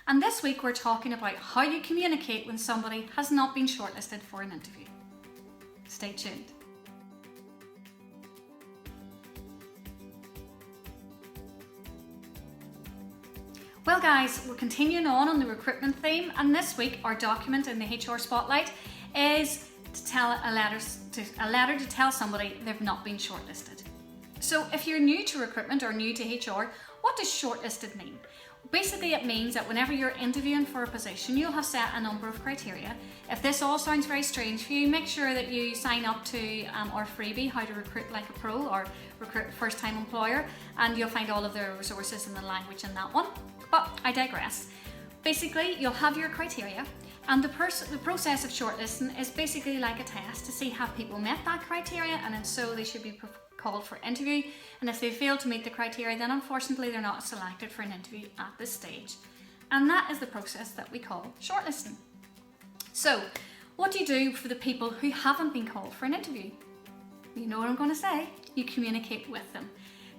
And this week we're talking about how you communicate when somebody has not been shortlisted for an interview. Stay tuned. Well guys, we're continuing on the recruitment theme, and this week our document in the HR Spotlight is to tell a letter to tell somebody they've not been shortlisted. So if you're new to recruitment or new to HR, what does shortlisted mean? Basically it means that whenever you're interviewing for a position, you'll have set a number of criteria. If this all sounds very strange for you, make sure that you sign up to our freebie, How to Recruit Like a Pro, or Recruit First Time Employer, and you'll find all of the resources and the language in that one. But I digress. Basically, you'll have your criteria, and the process of shortlisting is basically like a test to see have people met that criteria, and if so, they should be called for interview. And if they fail to meet the criteria, then unfortunately they're not selected for an interview at this stage. And that is the process that we call shortlisting. So, what do you do for the people who haven't been called for an interview? You know what I'm going to say. You communicate with them.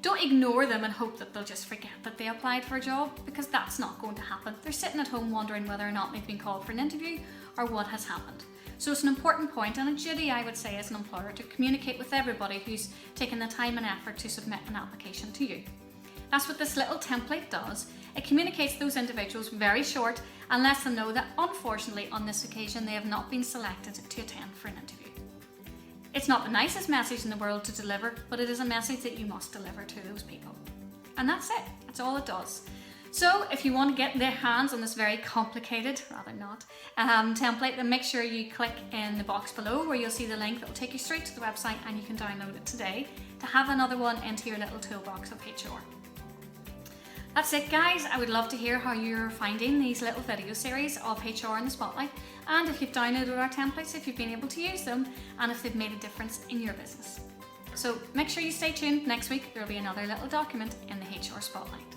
Don't ignore them and hope that they'll just forget that they applied for a job, because that's not going to happen. They're sitting at home wondering whether or not they've been called for an interview or what has happened. So it's an important point and a duty, I would say, as an employer to communicate with everybody who's taken the time and effort to submit an application to you. That's what this little template does. It communicates those individuals very short and lets them know that unfortunately on this occasion they have not been selected to attend for an interview. It's not the nicest message in the world to deliver, but it is a message that you must deliver to those people. And that's it. That's all it does. So if you want to get their hands on this very complicated, rather not, template, then make sure you click in the box below where you'll see the link that will take you straight to the website, and you can download it today to have another one into your little toolbox of HR. That's it guys. I would love to hear how you're finding these little video series of HR in the Spotlight, and if you've downloaded our templates, if you've been able to use them, and if they've made a difference in your business. So make sure you stay tuned. Next week there'll be another little document in the HR Spotlight.